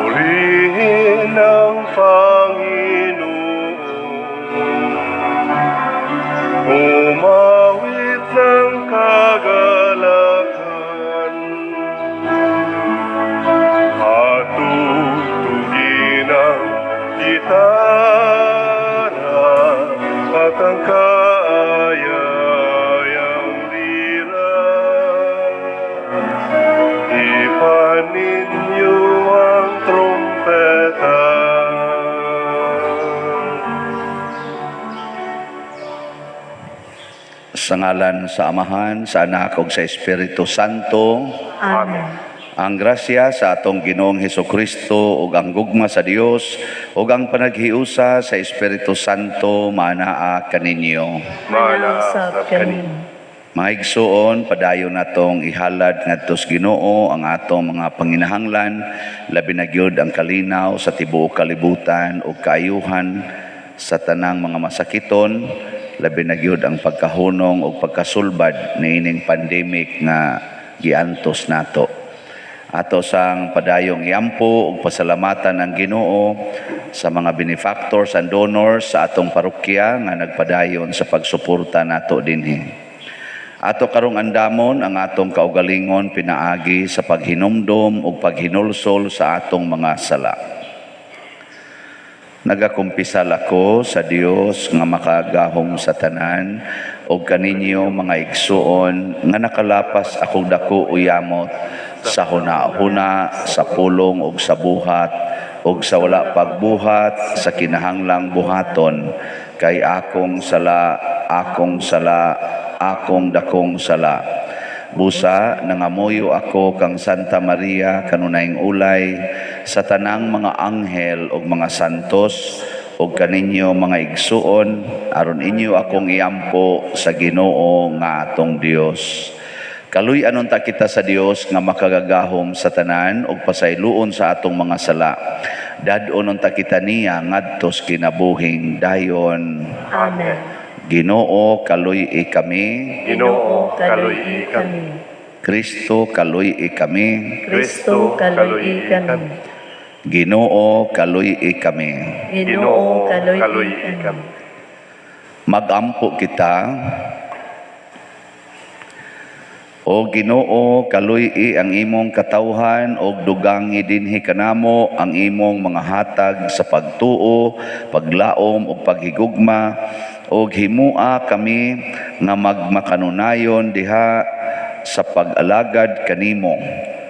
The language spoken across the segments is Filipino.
Purihin ang Panginoon, umawit ng kagalakan, at tutugin ang gitara at ang kaaya-ayang lira. Ipaninyo ang trumpeta. Sa ngalan sa Amahan, sa Anak ug sa Espiritu Santo. Amen. Ang grasya sa atong Ginoong Hesukristo ug ang gugma sa Dios ug ang panaghiusa sa Espiritu Santo manaa kaninyo. Manasab kami. Maigsuon, padayon natong ihalad ngadto sa Ginoo ang atong mga panginahanglan, labi na gyud ang kalinaw sa tibuok kalibutan ug kaayuhan sa tanang mga masakiton, labi na gyud ang pagkahunong ug pagkasulbad niining pandemic nga giantos nato. Ato sang padayong iampo ug pasalamatan ang Ginoo sa mga benefactors and donors sa atong parokya nga nagpadayon sa pagsuporta nato dinhi. Ato karong andamon ang atong kaugalingon pinaagi sa paghinumdom ug paghinulsol sa atong mga sala. Nagakumpisal ako sa Dios nga makagahom sa tanan ug kaninyo mga igsuon nga nakalapas akong dako uyamot sa hunahuna, sa pulong ug sa buhat ug sa wala pagbuhat sa kinahanglang buhaton kay akong sala, akong dakong sala. Busa nangamuyo ako kang Santa Maria kanunayng ulay sa tanang mga anghel ug mga santos ug kaninyo mga igsuon aron inyo akong iampo sa Ginoo nga atong Dios. Kaluy-anon ta kita sa Dios nga makagagahom sa tanan ug pasayloon sa atong mga sala. Dad-onon ta kita niya ngadto sa kinabuhing dayon. Amen. Ginoo kaluy-i kami. Ginoo, kaluy-i kami. Kristo kaluy-i kami. Kristo, kaluy-i kami. Ginoo kaluy-i kami. Ginoo, kaluy-i kami. Magampo kita. O Ginoo kaluy-i ang imong katawhan ug dugangi dinhi kanamo ang imong mga hatag sa pagtuo, paglaom ug paghigugma ug himua kami nga magmakanunayon diha sa pag-alagad kanimo.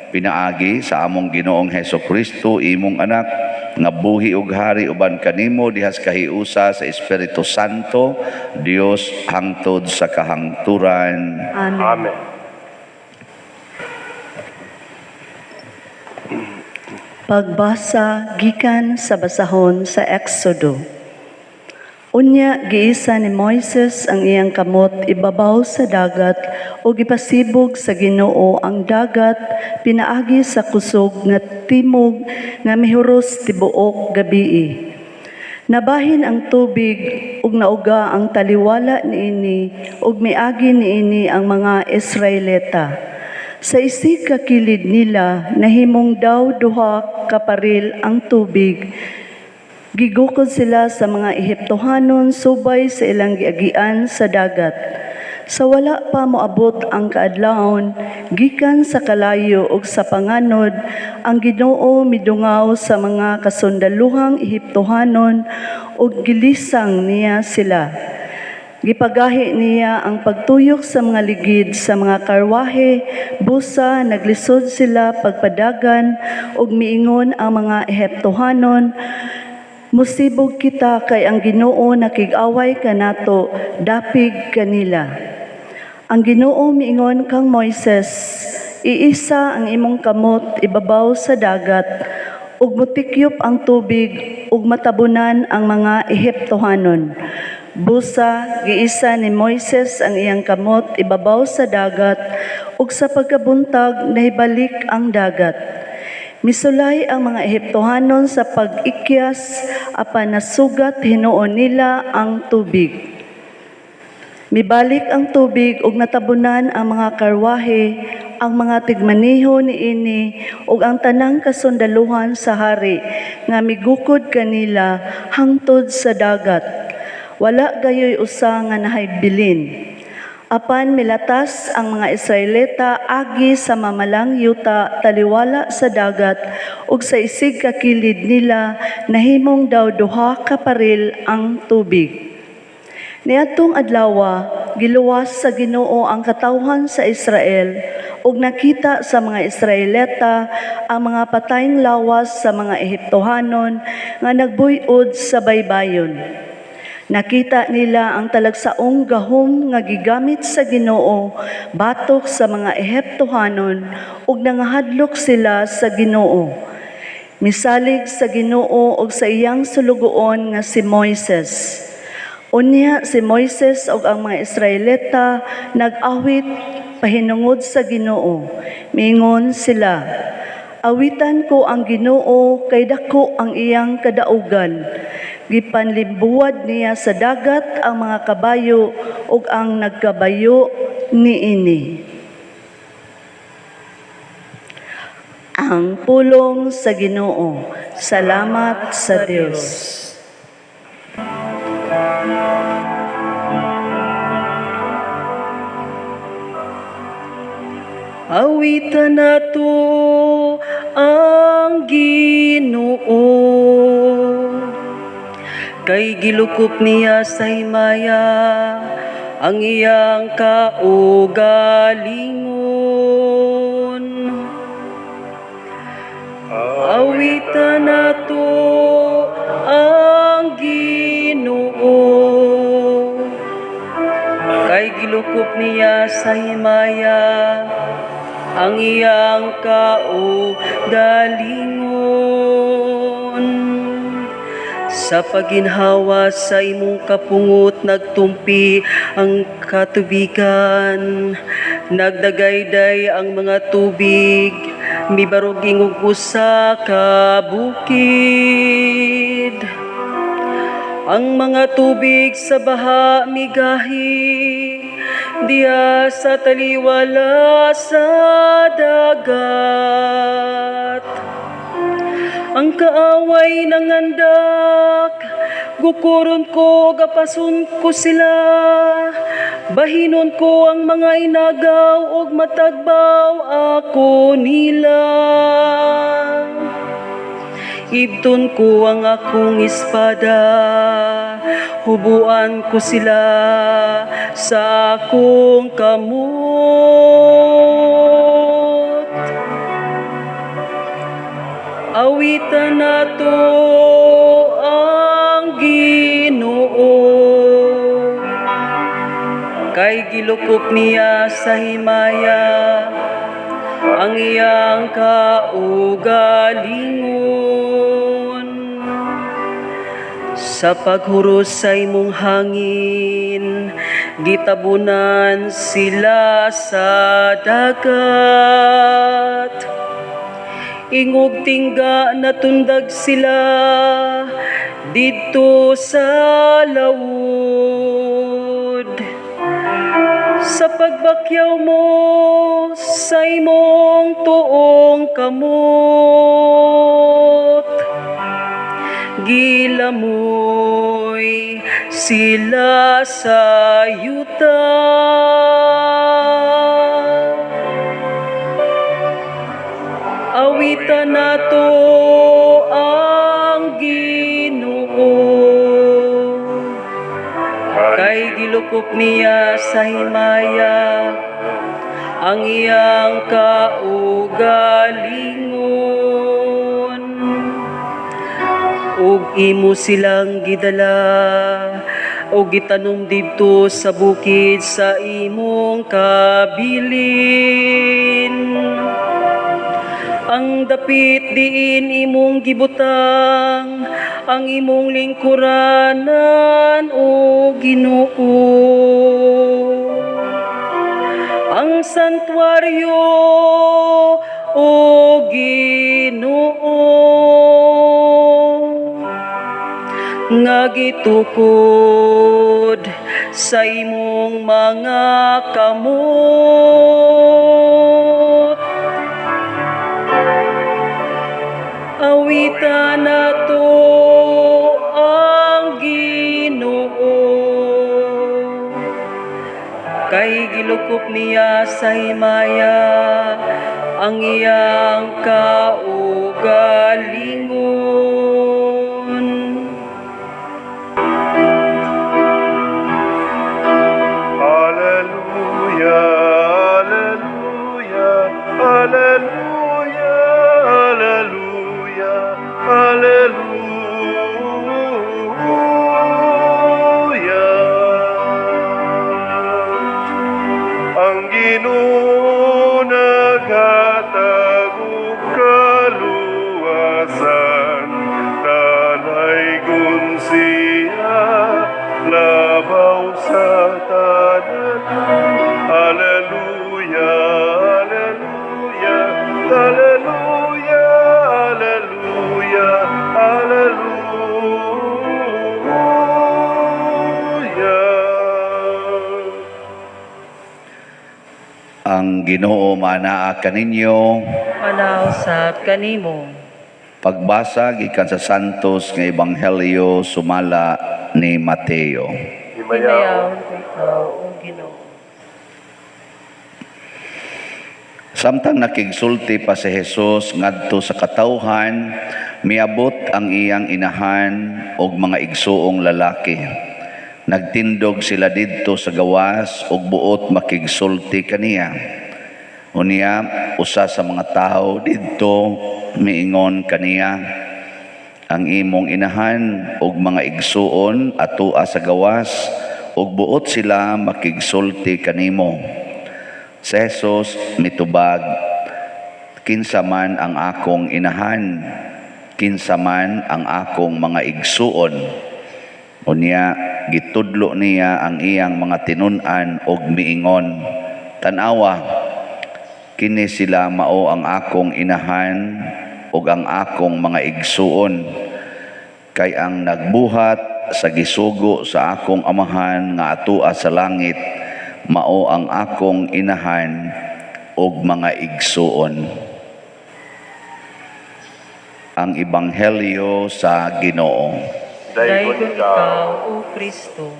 Pinaagi sa among Ginoong Hesukristo imong anak nga buhi ug hari uban kanimo diha sa kahiusa sa Espiritu Santo, Dios hangtod sa kahangturan. Amen. Pagbasa gikan sa basahon sa Exodo. Unya giisa ni Moises ang iyang kamot ibabaw sa dagat o gipasibog sa Ginoo ang dagat pinaagi sa kusog nga timog nga mihuros tibuok gabii. Nabahin ang tubig ug nauga ang taliwala niini ug miagi niini ang mga Israelita. Sa isig kilid nila, nahimong daw duha kaparil ang tubig. Gigukod sila sa mga Ehiptohanon subay sa ilang giagian sa dagat. Sa wala pa moabot ang kaadlawon, gikan sa kalayo ug sa panganod, ang Ginoo midungaw sa mga kasundaluhang Ehiptohanon ug gilisang niya sila. Gipagahi niya ang pagtuyok sa mga ligid sa mga karwahe, busa naglisod sila pagpadagan ug miingon ang mga Ehiptohanon, musibog kita kay ang Ginoo nakig-away kanato, dapig kanila. Ang Ginoo miingon kang Moises, iisa ang imong kamot ibabaw sa dagat ug mutikyop ang tubig ug matabunan ang mga Ehiptohanon. Busa, giisa ni Moises ang iyang kamot ibabaw sa dagat ug sa pagkabuntag nahibalik ang dagat. Misulay ang mga Ehiptohanon sa pag-ikyas apan nasugat hinuon nila ang tubig. Mibalik ang tubig ug natabunan ang mga karwahe, ang mga tigmaniho niini ug ang tanang kasundaluhan sa hari nga migukod kanila hangtod sa dagat. Wala gayoy usa nga nahaybilin. Apan milatas ang mga Israelita agi sa mamalang yuta taliwala sa dagat ug sa isig ka kilid nila nahimong daw duha ka paril ang tubig. Niadtong adlaw giluwas sa Ginoo ang katawhan sa Israel ug nakita sa mga Israelita ang mga patayng lawas sa mga Ehiptohanon nga nagbuy-od sa baybayon. Nakita nila ang talagsaong gahom nga gigamit sa Ginoo batok sa mga Ehiptohanon ug nangahadlok sila sa Ginoo. Misalig sa Ginoo ug sa iyang sulugoon nga si Moises. Unya si Moises ug ang mga Israelita nag-awit pahinungod sa Ginoo. Miingon sila, "Awitan ko ang Ginoo kay dako ang iyang kadaugan." Gipanlimbuwad niya sa dagat ang mga kabayo ug ang nagkabayo niini. Ang pulong sa Ginoo. Salamat sa Dios. Awitan nato ang Ginoo, kay gilukop niya sa himaya ang iyang kaugalingon. Awitan nato ang Ginoo, kay gilukop niya sa himaya ang iyang kaugalingon. Sa paginhawa sa imong kapungot nagtumpi ang katubigan, nagdagayday ang mga tubig, mibarog ingog usa ka bukid. Ang mga tubig sa baha migahi, diya sa taliwala sa dagat. Ang kaaway ng andak, gukuron ko, gapason ko sila. Bahinon ko ang mga inagaw, ug matagbaw ako nila. Ibton ko ang akong espada, hubuan ko sila sa akong kamot. Awitan nato ang Ginoo, kay gilukop niya sa himaya ang iyang kaugalingon. Sa paghuros sa imong hangin, gitabunan sila sa dagat. Ingog tingga natundag sila dito sa lawod. Sa pagbakyaw mo sa imong tuong kamot, gilamoy sila sa yuta. Awitan nato ang Ginoo, kay gilukop niya sa himaya ang iyang kaugalingon. Ug imo silang gidala o gitanom didto sa bukid sa imong kabilin. Ang dapit diin imong gibutang, ang imong lingkuranan o Ginoo. Ang santuaryo o Ginoo, nga gitukod sa imong mga kamot. Awitan nato ang Ginoo, kay gilukop niya sa himaya ang iyang kaugalingon. Hallelujah, hallelujah, hallelujah, hallelujah, hallelujah. Ang Ginoo naghatag og kaluwasan, tanaygon siya labaw sa tanan. Hallelujah, hallelujah, hallelujah, hallelujah, hallelujah. Ang Ginoo manaa kaninyo. Manausap kanimo. Pagbasa gikan sa Santos nga Ebanghelyo sumala ni Mateo. Himayaw ko ikaw, O Ginoo. Samtang nakigsulti pa si Jesus ngadto sa katawhan, miabot ang iyang inahan og mga igsuong lalaki. Nagtindog sila didto sa gawas ug buot makigsulti kaniya. Unya usa sa mga tao didto miingon kaniya, ang imong inahan ug mga igsuon atua sa gawas ug buot sila makigsulti kanimo. Si Jesus mitubag, kinsa man ang akong inahan, kinsa man ang akong mga igsuon. Unya gitudlo niya ang iyang mga tinun-an og miingon, tan-awa, kini sila mao ang akong inahan ug ang akong mga igsuon, kay ang nagbuhat sa gisugo sa akong amahan nga atua sa langit mao ang akong inahan ug mga igsuon. Ang Ebanghelyo sa Ginoo. Daygon ikaw, O Kristo.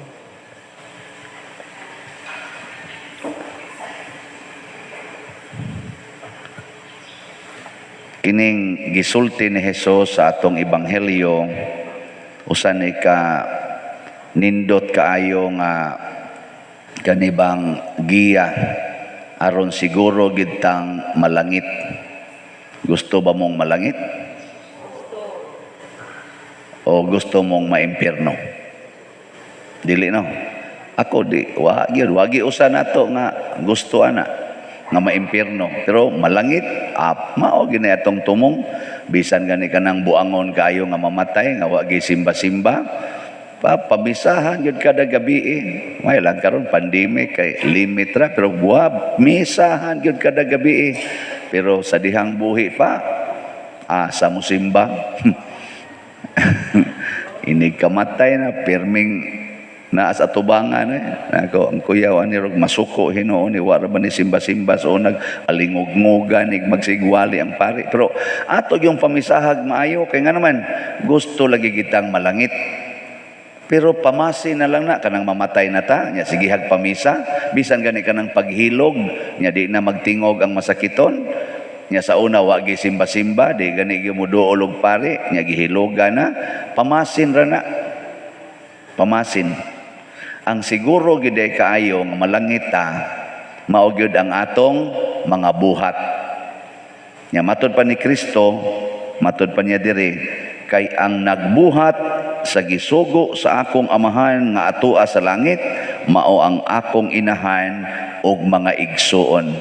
Kining gisulti ni Jesus sa atong Ebanghelyo, usan ka nindot kaayo nga kanibang giya aron siguro gitang malangit. Gusto ba mong malangit? O gusto mong maimpyerno? Dili no. Ako di wagi usa nato nga gusto ana nga maimpyerno. Pero malangit mao gini atong tumong bisan gani kanang buangon kayo nga mamatay nga wagi simba-simba. Pamisahan yun kada gabi may lang karon pandemic kay limit ra pero misahan yun kada gabi pero sa dihang buhi pa sa musimba inig kamatay na pirming naa sa tubangan ako ang kuyaw ani rog masuko hinuon ni wala ba ni simba-simba so nag-alingog-ngogan ig magsigwali ang pari pero ato yung pamisahag maayo kay nga naman gusto lagi kitang malangit. Pero pamasi na lang na kanang mamatay na ta nya sige pamisa bisan gani kanang paghilog nya di na magtingog ang masakiton nya sa una wa gi simba-simba di gani gimuduol og pare nya gihiloga na pamasin ra na pamasin ang siguro gid kaayo nga malangit ta mao gyud ang atong mga buhat nya matud pa ni Kristo matud pa niya diri kay ang nagbuhat sa gisugo sa akong amahan nga atua sa langit mao ang akong inahan og mga igsuon.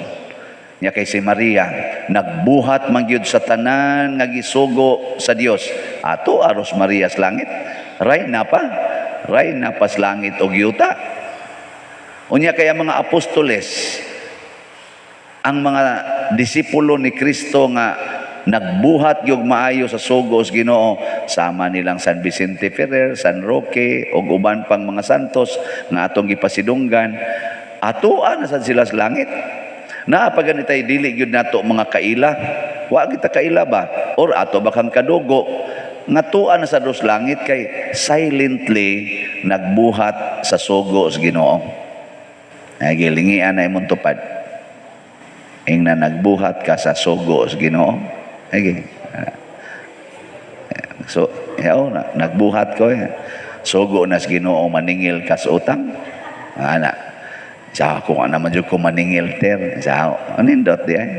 Nya kay si Maria nagbuhat man gyud sa tanan nga gisugo sa Dios. Ato aros Maria sa langit. Ray na pa sa langit og yuta. Unya kaya mga apostoles ang mga disipulo ni Kristo nga nagbuhat yung maayo sa sugos Ginoo sama nilang San Vicente Ferrer, San Roque ug uban pang mga santos nga atong gipasidunggan. Atoan na sad sila sa langit. Na pag ganitay dili gyud nato mga kaila, wa kita kaila ba or ato bakang kadugo nga tuan na sa dos langit kay silently nagbuhat sa sugo sa Ginoo. Ay gilingian na imong tupad. Ing na nagbuhat ka sa sugo sa Ginoo. Ay so yaw na nagbuhat ko sugo na sa Ginoo maningil ka sa utang. Ana sa ako nga naman dyan ko maningil ter. Sa anindot di ay.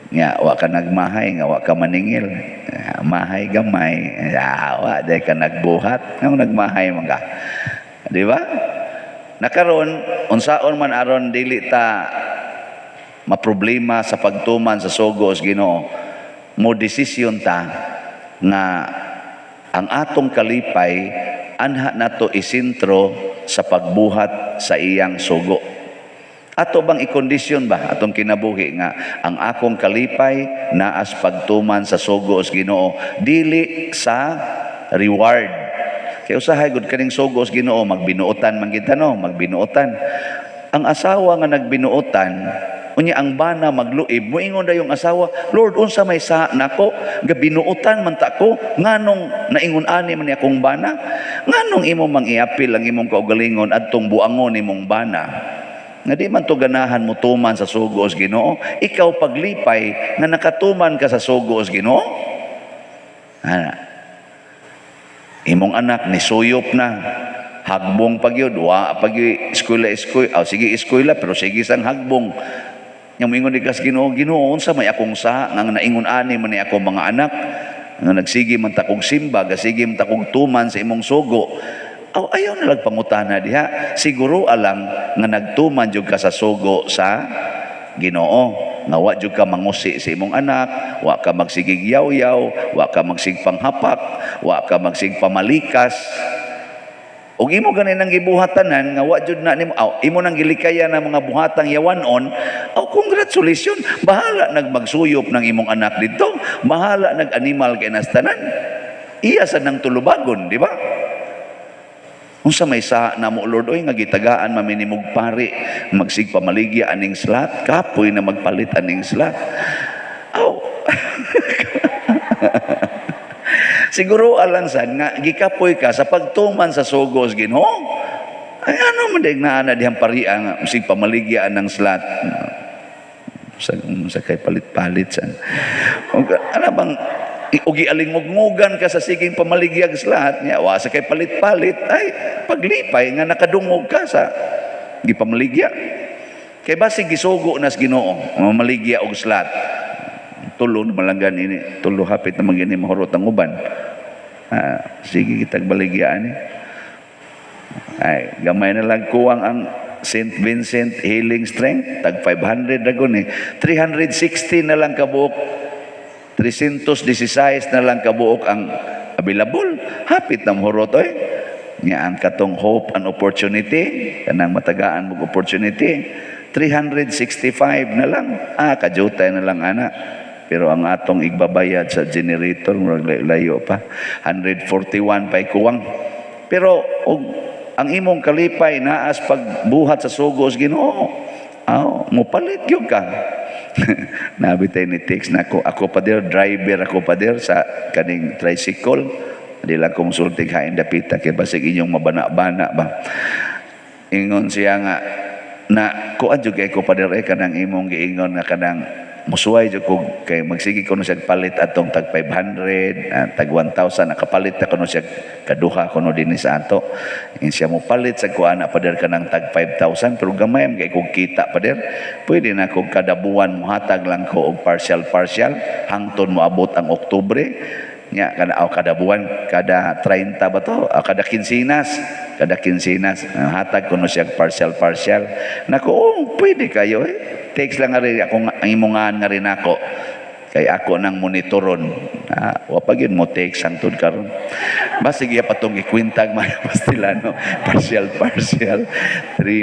Nga, wa ka nagmahay, nga wa ka maningil. Mahay gamay. Wa, di ka nagbuhat. Nga nagmahay mga. Di ba? Nakaroon, unsaon man aron dili ta maproblema sa pagtuman sa sugos Ginoo. Mo desisyon ta nga ang atong kalipay anha nato isintro sa pagbuhat sa iyang sugo. Ato bang ikondisyon ba atong kinabuhi nga ang akong kalipay naas pagtuman sa sugo sa Ginoo dili sa reward. Kay usahay gud kaning sugo sa Ginoo magbinuotan man kita no, magbinuotan. Ang asawa nga nagbinuotan unya ang bana magluib moingon da yung asawa, Lord unsa may sa nako gabinuotan man ta ko nganong naingon ani man ni akong bana, nganong imo mang iapil ang imong kaugalingon adtong buangon imong bana nga di man to ganahan mo tuman sa sugo sa Ginoo. Ikaw paglipay nga nakatuman ka sa sugo sa Ginoo, imong anak ni suyop na hagbong pagyud wa pagyo eskwela sige eskwela pero sige sang hagbong. Yang moingon di kas Ginoo, Ginoo unsa may akong sa nga naingon ani man ni akong mga anak nga nagsige man ta kog simba, gasige man ta kog tuman sa imong sugo. Ayaw na lang pangutana diha. Siguro alang nga nagtuman jud ka sa sugo sa Ginoo. Nga wa jud ka mangusi sa imong anak, wa ka magsigig yaw-yaw, wa ka magsig panghapak, wa ka magsig pamalikas. Og imo ganin ang gibuhatanan nga wa jud na nimo imo nang gilikaya na mga buhatang yawanon, congratulations, bahala nagmagsuyop ng imong anak dito, bahala nag-animal kay nastanan. Iya sad nang tulubagon, di ba? Unsa may sa namo Lord oy nga gitagaan maminimog pari magsig pamaligya aning slat, kapoy na magpalit aning slat. Siguro alang sad nga gikapoy ka sa pagtuman sa sugos Ginoo. Ay ano man dig naa na dihang pariya nga sig pamaligya ng slat. Sa kay palit-palit san. Ano bang ugi alingog-ngugan ka sa siging pamaligyag slat niya wa sa kay palit-palit ay paglipay nga nakadungog ka sa gipamaligya. Kay basig gisugo nas Ginoo mamaligya og slat. Tulo na malanggan ini, tulo hapit na magini mahurot ang uban. Sige kitag baligyaan ni. Ay, gamay na lang kuwang ang St. Vincent Healing Strength, tag 500 dragon 360 na lang kabuok. 316 na lang kabuok ang available. Hapit na mahurot oy. Nga ang katong hope and opportunity, kanang matagaan mong opportunity, 365 na lang. Kajutay na lang ana. Pero ang atong igbabayad sa generator, layo pa. 141 pa kuwang. Pero ang imong kalipay naas pagbuhat sa sugos Ginoo. Mupalit gyud ka. Nabitay ni text na ako pa der, driver ako pa der sa kaning tricycle. Di lang kong sultig hain dapita kay basig inyong mabana-bana ba. Ingon siya nga na kuan jud kay ko pa der kanang imong giingon nga kanang musuway jud ko kay magsigi ko no siya palit atong tag 500 tag 1,000 nakapalit ako no siya kaduha ko no dinhi sa ato siya mo palit sa kuan pa der kanang tag 5,000 pero gamay am kay kog kita pa der pwede na kog kada buwan mohatag lang ko og partial hangtod mo abot ang Oktubre nya kada buwan kada 30 ba to kada kinsinas hatag ko no siya partial nako pwede kayo text lang nga rin ako ang imongan nga rin ako kay ako nang monitoron wa pa gyud mo text hangtod karon Basig iya patong ikwintag mga pastilano, partial, 3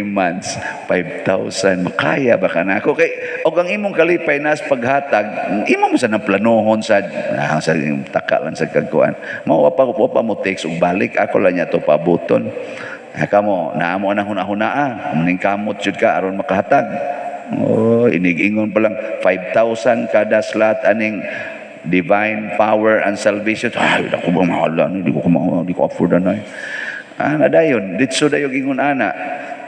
months, 5,000, makaya ba ka na ako? Kay, o ang imong kalipay nas paghatag, imo mo sa naplanohon sa taka lang sa kagkuan. Mawapa mo text ug balik, ako lang niya to pabuton. Kamo, naamo na hunahunaa, muning kamot jud ka aron makahatag. Oh, inig-ingon pa lang 5,000 kada slot aning divine power and salvation. Ay, ako ba mahala? Di ko afford na. Ana dayon, ditso dayon ingon ana.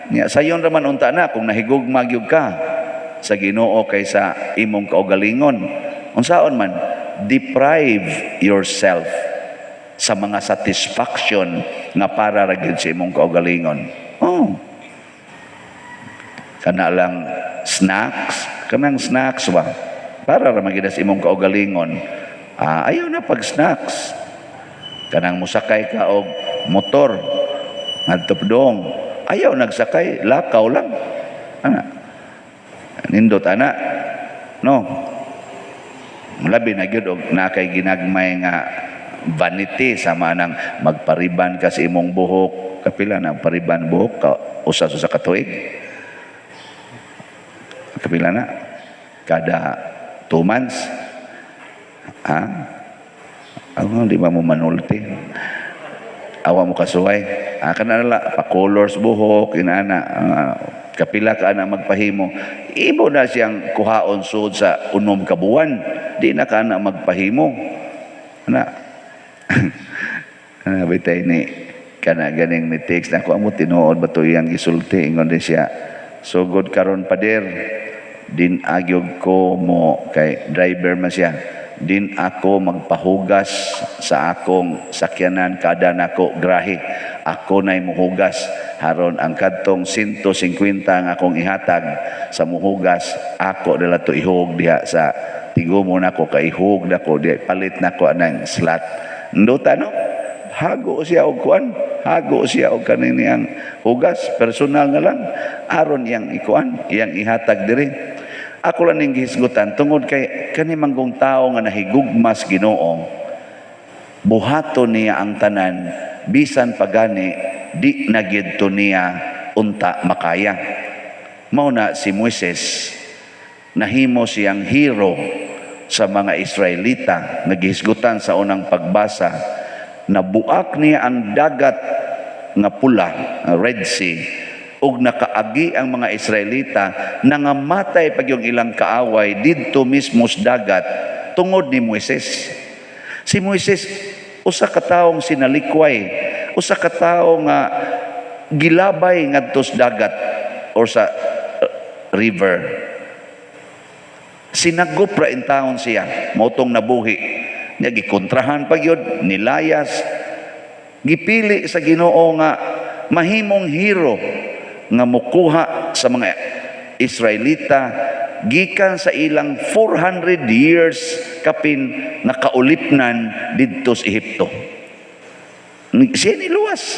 Nya sayon raman unta na kung nahigugmag yug ka sa Ginoo kaysa imong kaugalingon. Unsaon man, deprive yourself sa mga satisfaction nga para ra gyud sa imong kaugalingon. Oh. Kana lang kanang snacks ba? Para ra magidas imong kaugalingon. Ayaw na pag snacks. Kanang musakay ka og motor ngadto dong. Ayaw nagsakay, lakaw lang. Ana. Nindot ana. No. Labi na gyud og nakay ginagmay nga vanity sama nang magpariban ka sa imong buhok. Kapila na pariban buhok ka usa sa katuig. Kapila na kada 2 months. Di ba mo manulti? Awa mo kasuway. Kanala, pa-colors buhok, inaana. Kapila ka na magpahimo. Ibo na siyang kuhaon sud sa unom ka buwan. Di na ka na magpahimo. Bitay ni kana ganing ni text na ko amo tinuod ba to iyang isulti ingon din siya. So good karon pader. Din agyog ko mo kay driver man siya. Din ako magpahugas sa akong sakyanan kada nako grahe. Ako nay muhugas haron ang kadtong 150 nga akong ihatag sa muhugas ako dala to ihog diha sa tigo mo nako kay ihog nako di palit nako anang slot. Nduta no? Hago siya og kuan, hago siya og kanini ang hugas personal nga lang aron iyang ikuan, iyang ihatag diri. Ako lang ning gihisgutan tungod kay kani manggong tao nga nahigugmas Ginoo, buhaton niya ang tanan bisan pagani di na gyud to niya unta makaya. Mao na si Moises, nahimo siyang hero sa mga Israelita. Nagihisgutan sa unang pagbasa, nabuak niya ang dagat nga pula, Red Sea, ug nakaagi ang mga Israelita, nangamatay pag yung ilang kaaway didto mismo sa dagat tungod ni Moises. Si Moises usa ka taong sinalikway, usa ka tawo nga gilabay ngadto sa dagat or sa river. Sinagop ra in taon siya, motong nabuhi. Nya gikontrahan pag yun, nilayas. Gipili sa Ginoo nga mahimong hero nga mukuha sa mga Israelita gikan sa ilang 400 years kapin nakaulipnan didto sa Ehipto. Siya niluwas.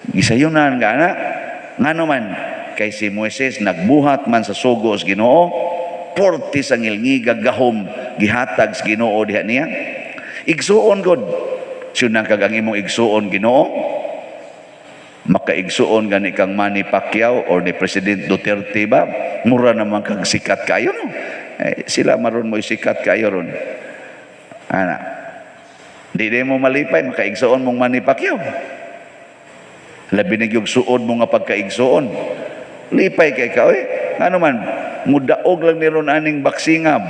Gisayunan nga na, ngano man kay si Moises nagbuhat man sa sugo sa Ginoo, 40 sa ngilngiga gahom gihatag sa Ginoo diha niya. Igsuon god. Siya nang kagang imong igsuon Ginoo. Makaigsuon gani kang Manny Pacquiao or ni President Duterte ba? Mura naman kang sikat kayo no. Sila maron mo sikat kayo ron. Ana. Di mo malipay makaigsuon mong Manny Pacquiao. Labi na yung suod mo nga pagkaigsuon. Lipay kay ka ano man mudaog lang ni ron aning baksingam.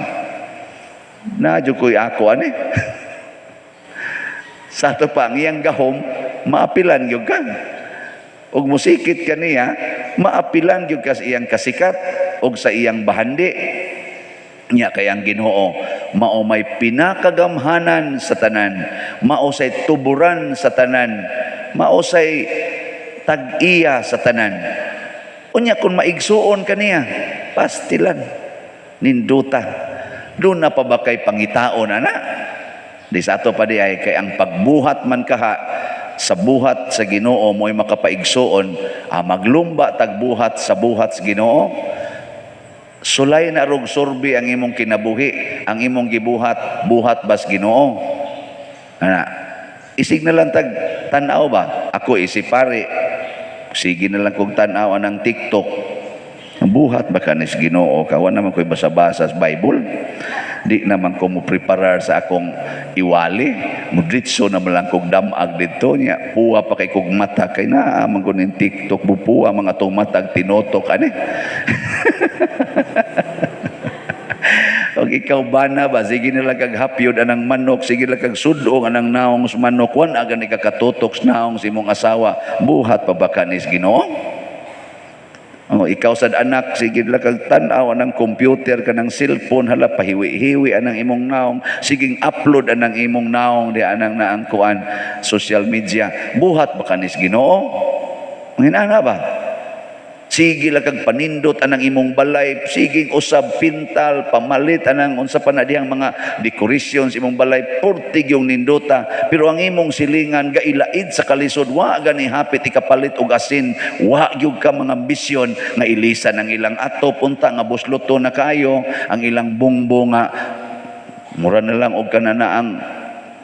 Nadyo ko'y ako ani. Sa to pa ang iyang gahom maapilan yung ka. Og musikit kaniya, maapilan gyud ka sa iyang kasikat og sa iyang bahandi. Nya kay ang Ginoo mao may pinakagamhanan sa tanan, mao say tuburan sa tanan, mao say tag-iya sa tanan. Unya kun maigsuon kaniya, pastilan ninduta. Doon na pa ba kay pangitaon ana? Di sa ato pa di ay kay ang pagbuhat man kaha sa buhat sa Ginoo mo'y makapaigsuon, maglumba tagbuhat sa buhat sa Ginoo. Sulay na rog sorbi ang imong kinabuhi, ang imong gibuhat buhat bas Ginoo. Ana, Isig na lang tag tanaw ba? Ako isipari. Sige na lang kong tanaw ng TikTok. Buhat ba kanis Ginoo? Kawan naman ko'y basa-basa sa Bible. Di naman ko mo preparar sa akong iwali. Mudritso naman lang kong damag dito niya. Puwa pa kay kong mata. Kay naaman ko ng TikTok. Bupuwa mga itong matag tinotok. Ani? O ikaw ba na ba? Sige nila kag hapyod anang manok. Sige nila kag sudong anang naong sa manok. Wan agan ikakatutok sa naong si mong asawa. Buhat pa ba kanis Ginoo? O ikaw sad anak. Sige nila kag tanaw anang computer ka ng cellphone. Hala pahiwi-hiwi anang imong naong. Sige upload anang imong naong. Di anang naangkuan social media. Buhat ba kanis Ginoo? Hinana ba? Sige lang kag panindot anang imong balay, sige usab pintal, pamalit anang unsa pa na dihang mga decoration sa imong balay, portig yung nindota. Pero ang imong silingan gailaid sa kalisod, wa gani hapit ikapalit og asin, wa gyud ka mga ambisyon nga ilisan ang ilang ato punta nga busluto na kayo, ang ilang bungbo nga mura na lang og kanana ang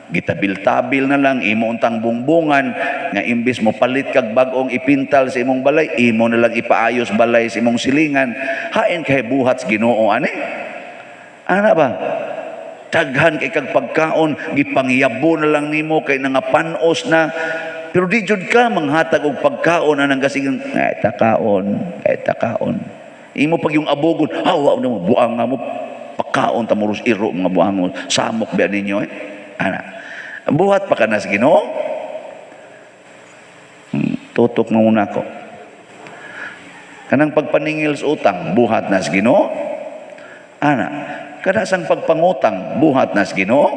gitabil-tabil na lang, imo untang bungbungan nga imbis mo palit kag bagong ipintal sa imong balay, imo na lang ipaayos balay sa imong silingan. Hain kay buhat sa Ginoo ani? Ana ba? Daghan kay kag pagkaon, gipangyabo na lang nimo kay nangapanos na. Pero di jud ka manghatag og pagkaon anang gasing ay takaon. Imo pag yung abogon, hawa na mo buang nga mo pagkaon ta muros iro mga buangon. Samok ba ninyo ana? Buhat pa ka na sa Ginoo? Tutok mo muna ko. Kanang pagpaningil sa utang, buhat na sa Ginoo? Ana, kada sang pagpangutang, buhat na sa Ginoo?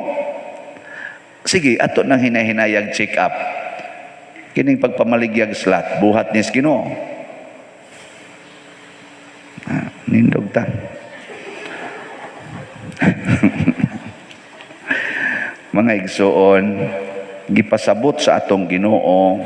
Sige, ato nang hinahinayag check up. Kining pagpamaligyag slot, buhat ni sa Ginoo? Nindog ta. Mga igsoon, gipasabot sa atong Ginoo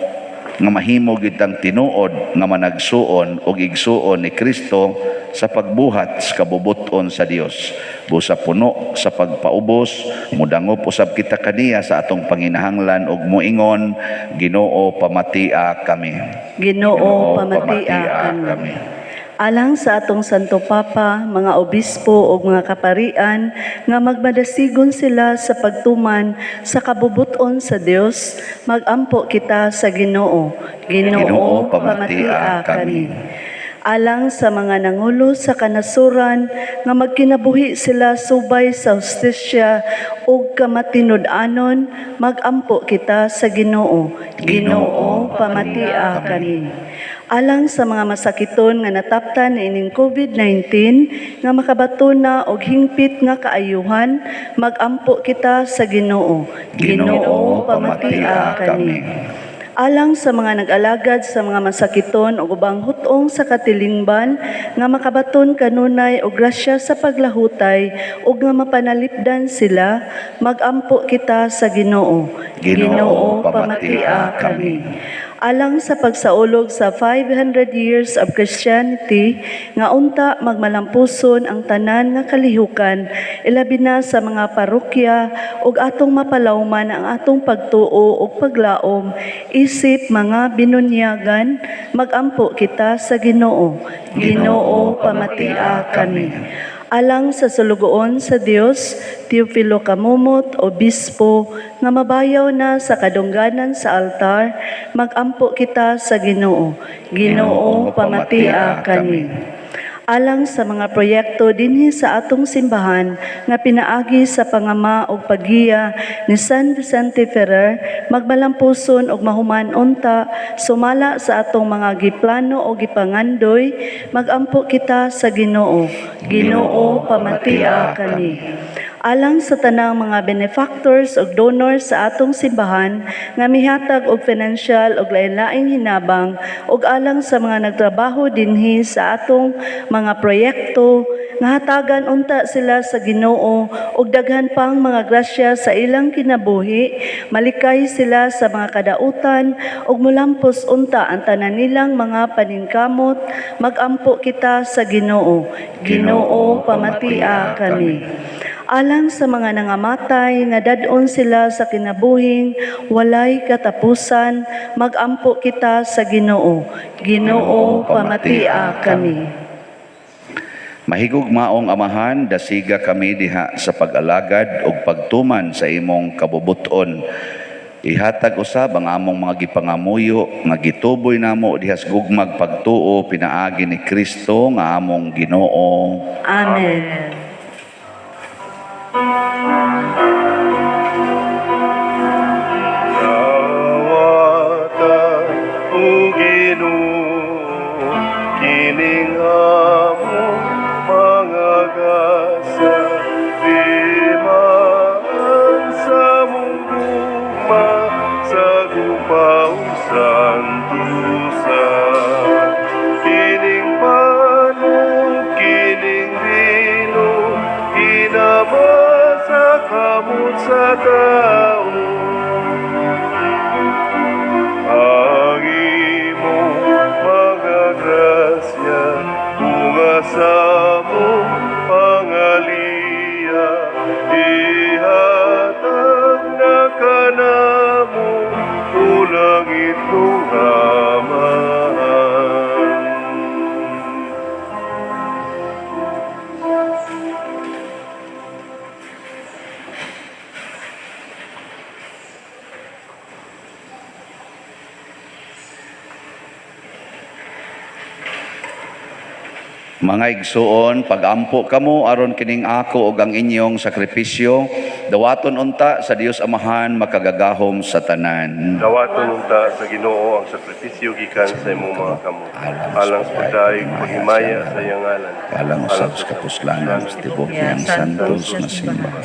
nga mahimo gid ang tinuod nga managsuon og igsuon ni Kristo sa pagbuhat sa kabubuton sa Dios. Busa puno sa pagpaubos, mudangop usab kita kaniya sa atong panginahanglan ug moingon, Ginoo pamatia kami. Ginoo pamatia kami. Alang sa atong Santo Papa, mga obispo o mga kaparian, nga magmadasigon sila sa pagtuman sa kabubuton sa Dios, magampo kita sa Ginoo. Ginoo, pamatia kami. Alang sa mga nangulo sa kanasuran, nga magkinabuhi sila subay sa hustisya o kamatinud-anon, magampo kita sa Ginoo. Ginoo, pamatia kami. Alang sa mga masakiton nga nataptan ining COVID-19 nga makabato na og hingpit nga kaayuhan, magampo kita sa Ginoo. Ginoo, pamatia kami. Alang sa mga nag-alagad sa mga masakiton o ubang hutong sa katilingban nga makabaton kanunay og grasya sa paglahutay ug nga mapanalipdan sila, magampo kita sa Ginoo. Ginoo, pamatia kami. Alang sa pagsaulog sa 500 years of Christianity, nga unta magmalampuson ang tanan nga kalihukan, ilabi na sa mga parokya, ug atong mapalawman ang atong pagtuo ug paglaom, isip mga binunyagan, magampo kita sa Ginoo. Ginoo, pamatia kami. Alang sa sulugoon sa Dios, Teofilo Kamumot, Obispo, nga mabayaw na sa kadungganan sa altar, magampo kita sa Ginoo. Ginoo, pamatia kami. Alang sa mga proyekto dinhi sa atong simbahan nga pinaagi sa pangama ug paggiya ni San Vicente Ferrer, magmalampuson og mahuman unta sumala sa atong mga giplano o gipangandoy, magampo kita sa Ginoo. Ginoo, pamatia kami. Alang sa tanang mga benefactors ug donors sa atong simbahan nga mihatag og financial ug lain-laing hinabang ug alang sa mga nagtrabaho dinhi sa atong mga proyekto nga hatagan unta sila sa Ginoo ug daghan pang mga grasya sa ilang kinabuhi, malikay sila sa mga kadautan ug mulampos unta ang tanan nilang mga paningkamot, magampo kita sa Ginoo. Ginoo, pamatia kami. alang sa mga nangamatay nga dadon sila sa kinabuhing walay katapusan, magampo kita sa Ginoo. Ginoo, pamatia kami. Mahigog maong Amahan, dasiga kami diha sa pag-alagad ug pagtuman sa imong kabubuton. Ihatag usab ang among mga gipangamuyo nga gituboy namo diha sa gugmag pagtuo pinaagi ni Kristo nga among Ginoo. Amen. Nawata o Ginoo, kining among mga gasa, di maan sa mundo sa gupaw santusan. Kining panog, kining vino, kinamasa kamot sa tao. Ang imong mga grasya, bunga sa mong pangaliya, ihatag na kanamo ulang itong amahan. Mga igsuon, pagampo kamo aron kining ako ug ang inyong sakripisyo, dawaton unta sa Dios Amahan makagagahom sa tanan. Dawaton unta sa Ginoo ang sakripisyo gikan sa imong mga kamot. Alang sa pagdaig paghimaya sa iyang ngalan. Alang usab sa kapuslanan sa tibuok niyang santos na simbahan.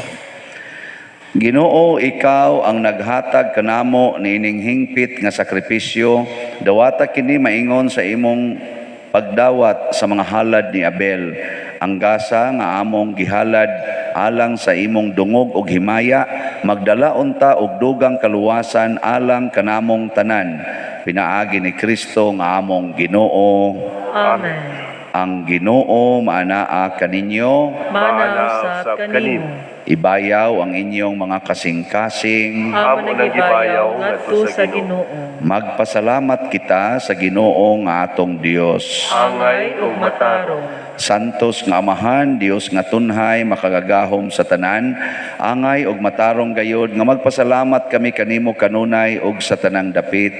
Ginoo, ikaw ang naghatag kanamo niining hingpit nga sakripisyo, dawata kini maingon sa imong pagdawat sa mga halad ni Abel, ang gasa nga among gihalad alang sa imong dungog ug himaya, magdala unta og dugang kaluwasan alang kanamong tanan. Pinaagi ni Kristo nga among Ginoo. Amen. Ang Ginoo maanaa kaninyo, Manausap kanimo. ibayaw ang inyong mga kasing-kasing. Amo nagibayaw ngadto sa Ginoo. Magpasalamat kita sa Ginoo nga atong Dios. Angay ug matarong. Santos nga Amahan, Dios nga tunhay makagagahom sa tanan, angay ug matarong gayod nga magpasalamat kami kanimo kanunay ug sa tanang dapit.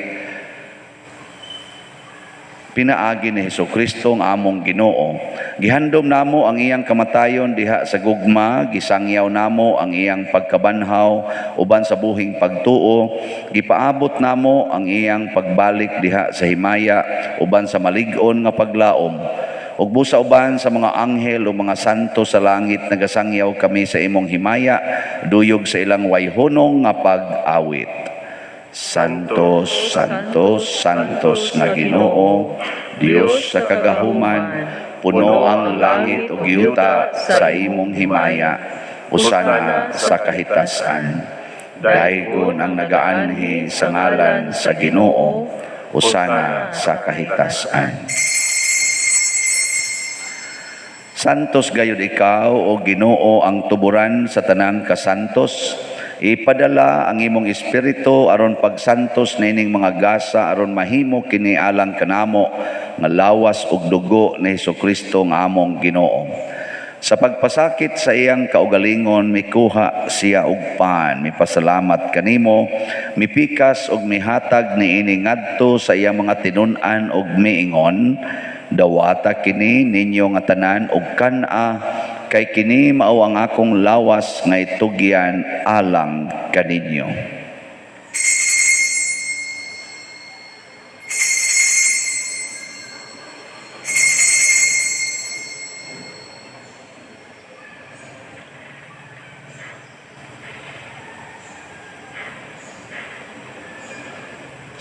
Pinaagi ni Hesukristo nga among Ginoo. Gihandom namo ang iyang kamatayon diha sa gugma, gisangyaw namo ang iyang pagkabanhaw uban sa buhing pagtuo, gipaabot namo ang iyang pagbalik diha sa himaya uban sa malig-on nga paglaom. Ug busa uban sa mga anghel o mga santo sa langit nagasangyaw kami sa imong himaya, duyog sa ilang wayhonong nga pag-awit. Santos, Santos, Santos nga Ginoo, Dios sa kagahuman, puno ang langit ug yuta sa imong himaya, usana sa kahitasan. Daygon ang nagaanhi sa ngalan sa Ginoo, usana sa kahitasan. Santos gayud ikaw o Ginoo ang tuburan sa tanang kasantos. Ipadala ang imong espiritu aron pagsantos na ining mga gasa aron mahimo kini alang kanamo nga lawas ug dugo ni Hesukristo nga among Ginoo. Sa pagpasakit sa iyang kaugalingon mikuha siya og pan, mipasalamat kanimo, mipikas ug mihatag niini ngadto sa iyang mga tinun-an ug miingon, dawata kini ninyo nga tanan ug kan-a, kay kini mao ang akong lawas nga itugyan alang kaninyo.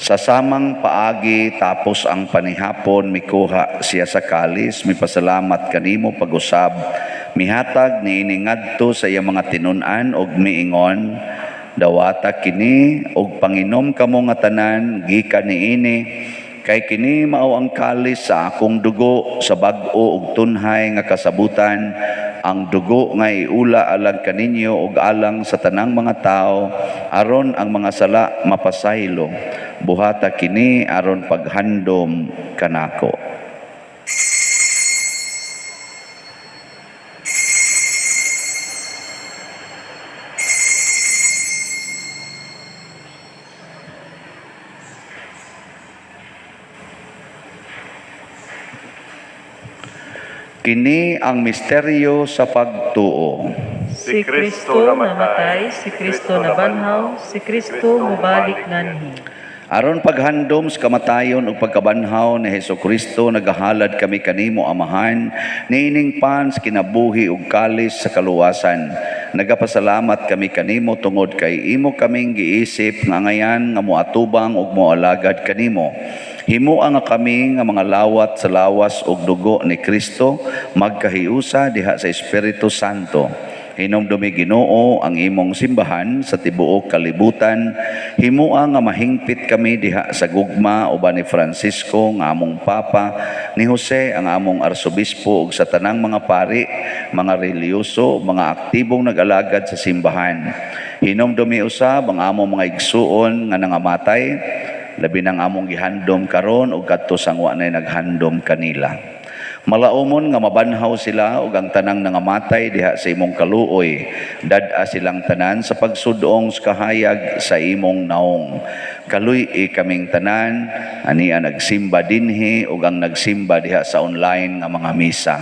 Sa samang paagi tapos ang panihapon mikuha siya sa kalis, mipasalamat kanimo pag-usab, mihatag niini ngadto sa iyang mga tinun-an ug miingon, dawata kini ug panginom kamo nga tanan gikan niini, kay kini mao ang kalis sa akong dugo sa bag-o ug tunhay nga kasabutan ang dugo nga iula alang kaninyo ug alang sa tanang mga tao aron ang mga sala mapasaylo. Buhata kini aron paghandom kanako. Kini ang misteryo sa pagtuo. Si Kristo namatay, si Kristo nabanhaw, si Kristo mubalik nganhi. Aron paghandom sa kamatayon ug pagkabanhaw ni Hesukristo, nagahalad kami kanimo Amahan, niining pan sa kinabuhi ug kalis sa kaluwasan. Nagapasalamat kami kanimo tungod kay imo kaming giisip nga ngayan nga moatubang ug moalagad kanimo. Himuan nga kami nga mga lawat sa lawas ug dugo ni Kristo magkahiusa diha sa Espiritu Santo. Hinumdumi Ginoo ang imong simbahan sa tibuok kalibutan. Himuan nga mahingpit kami diha sa gugma uban ni Francisco nga among Papa, ni Jose ang among Arsobispo ug sa tanang mga pari, mga reliyoso, mga aktibong nag-alagad sa simbahan. Hinumdumi usab ang among mga igsuon nga nangamatay, labi ng among gihandom karon ug kadto sang wa nay naghandom kanila. Malaumon nga mabanhaw sila ug ang tanang nangamatay diha sa imong kaluoy. Dad-a silang tanan sa pagsudong sa kahayag sa imong naong. Kaluy kaming tanan ania nagsimba dinhi ug ang nagsimba diha sa online nga mga misa.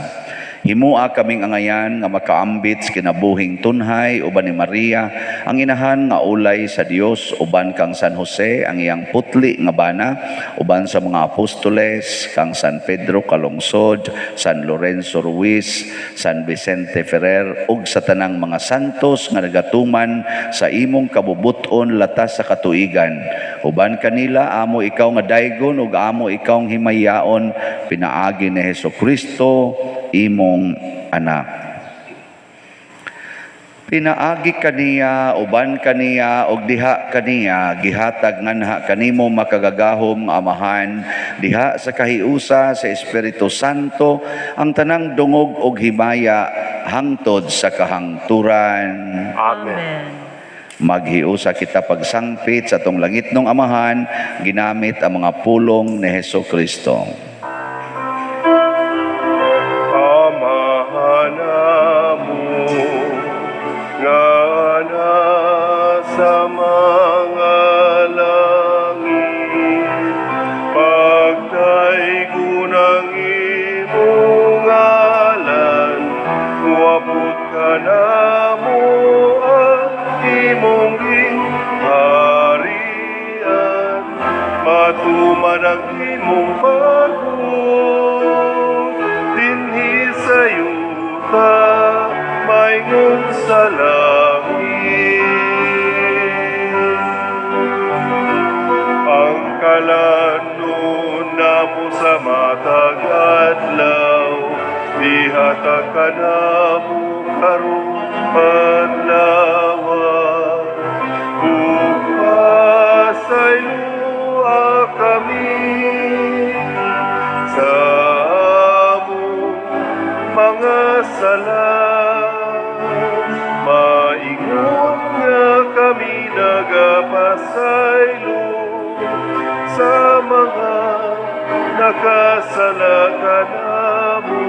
Himua kaming angayan nga makaambit sa kinabuhing tunhay uban ni Maria, ang inahan nga ulay sa Dios, uban kang San Jose ang iyang putli nga bana, uban sa mga apostoles kang San Pedro Calungsod, San Lorenzo Ruiz, San Vicente Ferrer ug sa tanang mga santos nga nagatuman sa imong kabubuton latas sa katuigan. Uban kanila amo ikaw nga daygon ug amo ikaw himayaon, pinaagi ni Hesukristo imong anak. Pinaagi kaniya, uban kaniya, og diha kaniya, gihatag nganha kanimo makagagahom Amahan, diha sa kahiusa sa Espiritu Santo, ang tanang dungog og himaya hangtod sa kahangturan. Amen. Maghiusa kita pagsangpit sa tong langitnong Amahan, ginamit ang mga pulong ni Hesukristo. Sa mga langit, pagdaigo ng imong ngalan, wapot ka na mo ang imong gingharian, matuman ang imong pagod, dinhi sa yuta, maingon sa langit. Kalando na mo sa matag adlaw, dihatag ka na mo karong adlawa. Upasay luha kami sa among mga sala, maingon nga kami nagapasaylo sa mga nakasala ka namo.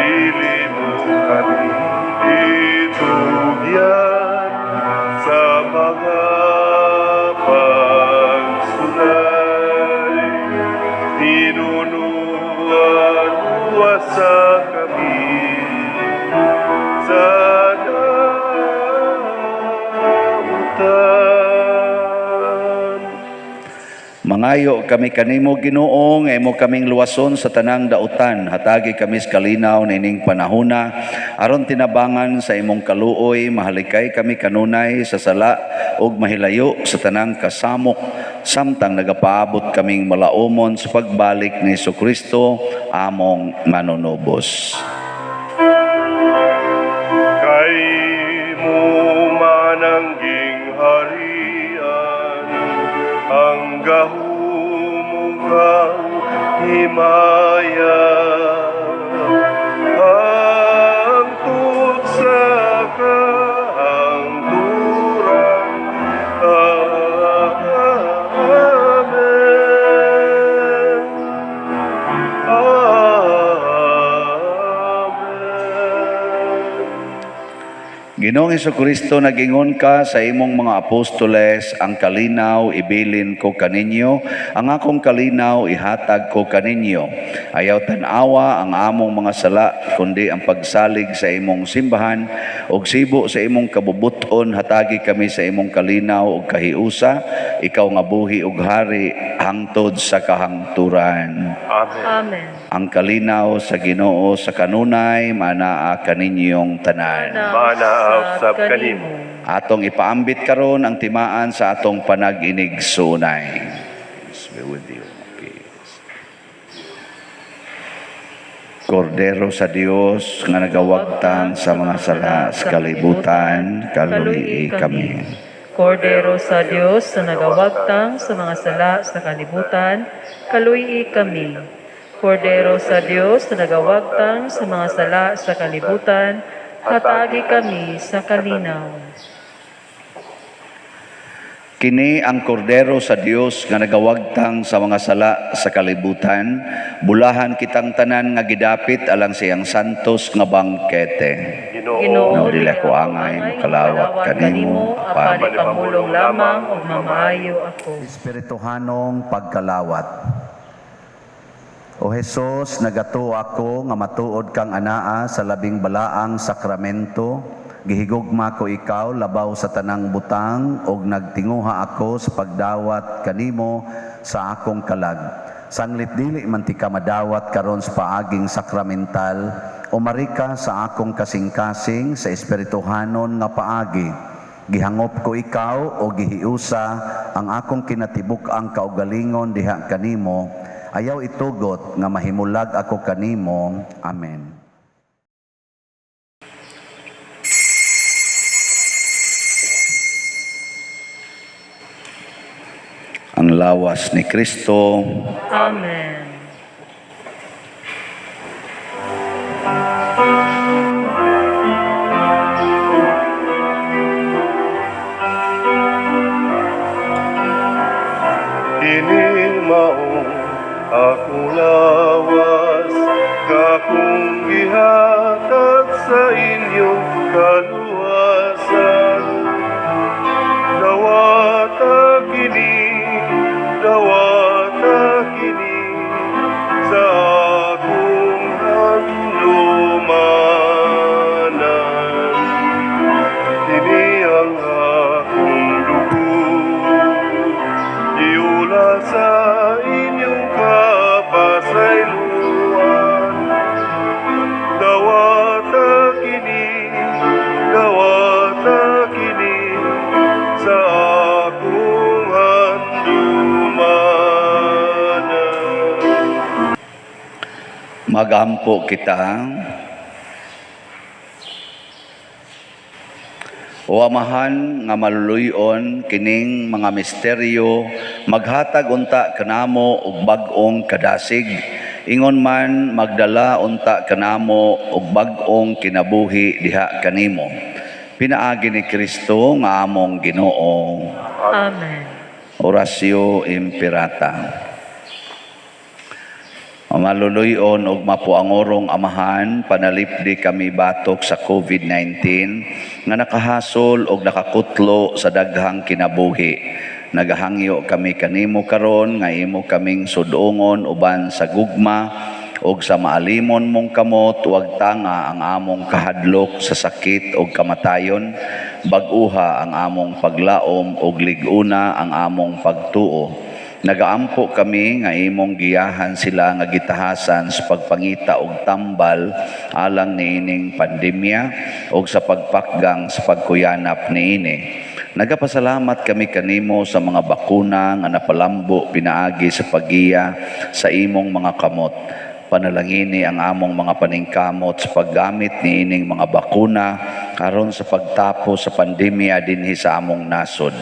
Dili mo kami itugyan sa mga pagsulay. Inunuan-uwasa kami sa damutan. Mangayo kami kanimo Ginoo nga imo kaming luwason sa tanang dautan, hatagi kami sa kalinaw nining panahona aron tinabangan sa imong kaluoy, mahalikay kami kanunay sa sala ug mahilayo sa tanang kasamok, samtang nagapaabot kaming malaumon sa pagbalik ni Hesukristo among manunubos. Kay mo manangging harian, ang gahumugang himaya, Ginoong Jesucristo, nagingon ka sa imong mga apostoles, ang kalinaw ibilin ko kaninyo, ang akong kalinaw ihatag ko kaninyo. Ayaw tanawa ang among mga sala, kundi ang pagsalig sa imong simbahan, og sibo sa imong kabubuton, hatagi kami sa imong kalinaw og kahiusa, ikaw nga buhi ug hari, hangtod sa kahangturan. Amen. Amen. Ang kalinaw sa Ginoo sa kanunay, manaa kaninyong tanan. Manaaw sab kanimo. Atong ipaambit karon ang timaan sa atong panag-inig sunay. Peace be with you. Peace. Kordero sa Dios nga nagawagtang sa mga sala sa kalibutan, kalui kami. Kordero sa Diyos na nagawagtang sa mga sala sa kalibutan, kaluyi kami. Kordero sa Diyos na nagawagtang sa mga sala sa kalibutan, hatagi kami sa kalinaw. Kini ang kordero sa Dios nga nagawagtang sa mga sala sa kalibutan, bulahan kitang tanan nga gidapit alang siyang santos nga bangkete. Ginoo, dili ko angay makalawat kanimo, apan pamulong lamang ug mamaayo ako. Espirituhanong pagkalawat. O Jesus, nagato ako nga matuod kang anaa sa labing balaang sakramento. Gihigugma ko ikaw labaw sa tanang butang ug nagtinguha ako sa pagdawat kanimo sa akong kalag. Sanglit dili man ti ka madawat karon sa paaging sakramental, umari ka sa akong kasing-kasing sa espirituhanon nga paagi. Gihangop ko ikaw o gihiusa ang akong kinatibuk-ang kaugalingon diha kanimo. Ayaw itugot nga mahimulag ako kanimo. Amen. Ang lawas ni Kristo. Amen. Ining maong akong lawas, kakong gihatag sa inyong kaluwasan. Dawata kini sa akong handumanan. Kini ang akong dugo, iula sa inyong kapasayloan. Dawata kini sa akong handumanan. Magampo kita. O Amahan nga maluluyon kining mga misteryo, maghatag unta kanamo og bag-ong kadasig. Ingon man magdala unta kanamo og bag-ong kinabuhi diha kanimo. Pinaagi ni Kristo nga among Ginoo. Amen. Orasyo Imperata. Maluluyon og mapuangorong Amahan, panalipdi kami batok sa COVID-19 nga nakahasol og nakakutlo sa daghang kinabuhi. Nagahangyo kami kanimo karon nga imo kaming sudongon uban sa gugma og sa maalimon mong kamot, wag tanga ang among kahadlok sa sakit og kamatayon, bag-uha ang among paglaom og liguna ang among pagtuo. Nagaampo kami nga imong giyahan sila nga gitahasan sa pagpangita og tambal alang niining pandemya og sa pagpakgang sa pagkuyanap niini. Nagapasalamat kami kanimo sa mga bakuna nga napalambo pinaagi sa pagiya sa imong mga kamot. Panalangini ang among mga paningkamot sa paggamit niining mga bakuna aron sa pagtapo sa pandemya dinhi sa among nasod.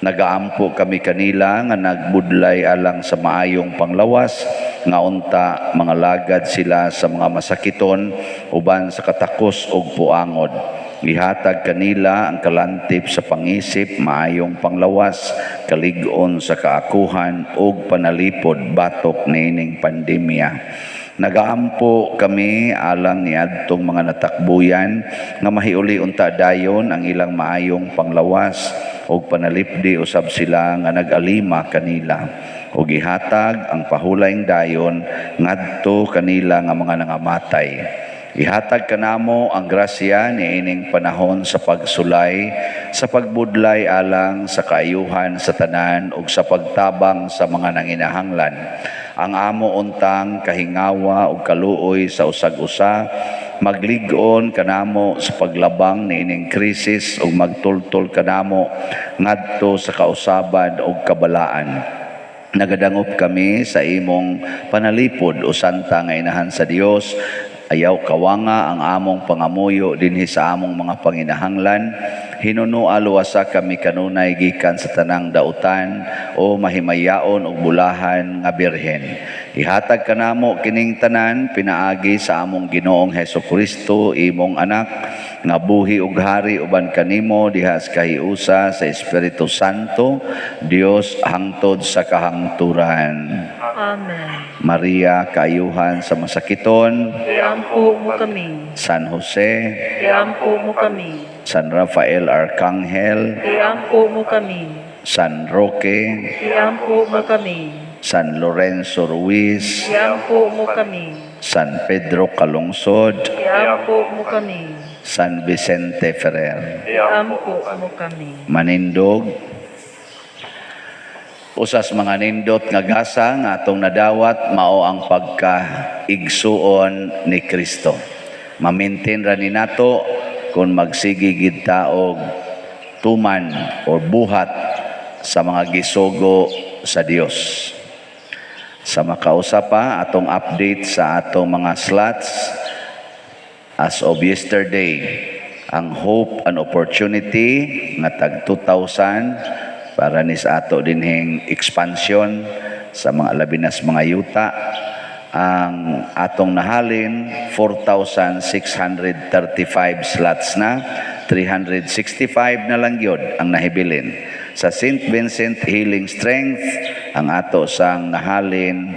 Nagaampo kami kanila nga nagbudlay alang sa maayong panglawas, nga unta mga lagad sila sa mga masakiton uban sa katakos ug puangod. Gihatag kanila ang kalantip sa pangisip, maayong panglawas, kalig-on sa kaakuhan ug panalipod batok niining pandemya. Nagaampo kami alang niadtong mga natakbuyan nga mahiuli unta dayon ang ilang maayong panglawas ug panalipdi usab sila nga nag-alima kanila ug ihatag ang pahulayng dayon ngadto kanila nga mga nangamatay. Ihatag kanamo ang grasya niining panahon sa pagsulay, sa pagbudlay alang sa kaayuhan sa tanan ug sa pagtabang sa mga nanginahanglan. Ang amo untang kahingawa ug kaluoy sa usag-usa, maglig-on kanamo sa paglabang niining krisis ug magtultol kanamo ngadto sa kausaban ug kabalaan. Nagadangop kami sa imong panalipod o santa nga inahan sa Dios. Ayaw kawanga ang among pangamuyo dinhi sa among mga panginahanglan. Hinunua luwasa kami kanunay gikan sa tanang dautan o mahimayaon og bulahan nga birhen. Ihatag kanamo kining tanan pinaagi sa among Ginoong Hesukristo imong anak nga buhi ug hari uban kanimo diha sa kahiusa sa Espiritu Santo, Dios hangtod sa kahangturan. Amen. Maria, kaayuhan sa masakiton. Iampo mo kami. San Jose, Iampo mo kami. San Rafael Arcangel, Iampo mo kami. San Roque, Iampo mo kami. San Lorenzo Ruiz, Iampo mo kami. San Pedro Calungsod, Iampo mo kami. San Vicente Ferrer. Iampo mo kami. Manindog, usas mga nindot nga gasa nga atong nadawat mao ang pagkaigsuon ni Kristo. Mamintin ra ni nato kung magsigi gid ta og tuman o buhat sa mga gisugo sa Dios. Sa makausa pa atong update sa atong mga slots as of yesterday, ang Hope and Opportunity nga tag 2,000 para ni sa ato dinhing expansion sa mga labinas mga yuta. Ang atong nahalin 4,635 slots na, 365 na lang yun ang nahibilin. Sa St. Vincent Healing Strength ang ato sang nahalin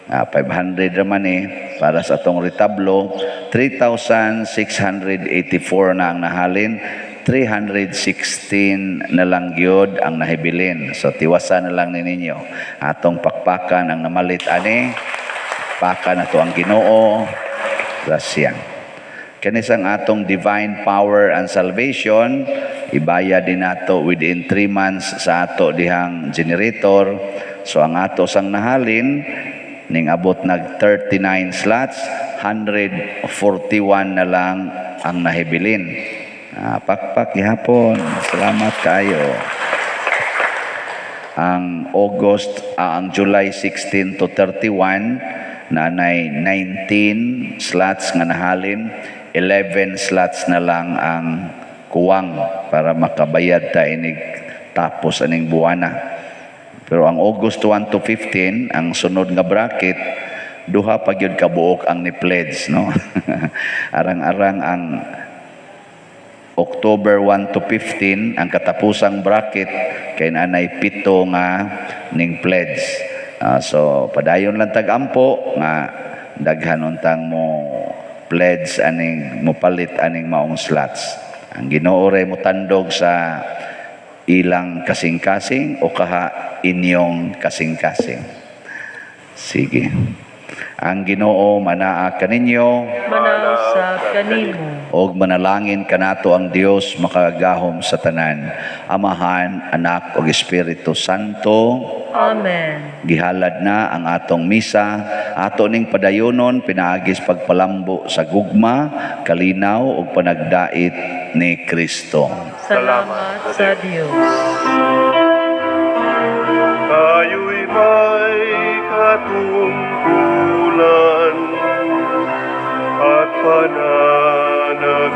500 naman para sa atong retablo, 3,684 na ang nahalin, 316 na lang gyud ang nahibilin. So tiwasan na lang ninyo atong pakpakan ang namalit ani, pakan nato ang Ginoo. Grasya. Kanisang atong divine power and salvation, ibaya din nato within 3 months sa ato dihang generator. So ang ato sang nahalin ning abot nag 39 slots, 141 na lang ang nahibilin. Pakpak gihapon. Salamat kayo. Ang ang July 16 to 31 nanay 19 slots nga nahalin, 11 slots na lang ang kuwang para makabayad ta inig tapos aning buwana. Pero ang August 1 to 15 ang sunod nga bracket duha pa gyud kabuok ang ni pledge, no? Arang-arang ang October 1 to 15 ang katapusang bracket kay nanay 7 nga ning pledge. So padayon lang tag-ampo nga daghan untang mo pledge aning mopalit aning maong slots. Ang Ginoo ray mo tandog sa ilang kasing-kasing o kaha inyong kasing-kasing. Sige. Ang Ginoo manaa kaninyo, Manausap kanimo. og manalangin kanato ang Dios makagahom sa tanan, Amahan, Anak ug Espiritu Santo. Amen. Gihalad na ang atong misa, ato ning padayonon pinaagis pagpalambo sa gugma, kalinaw ug panagdait ni Kristo. Salamat sa Dios. Kayo'y may katungkulan at pananag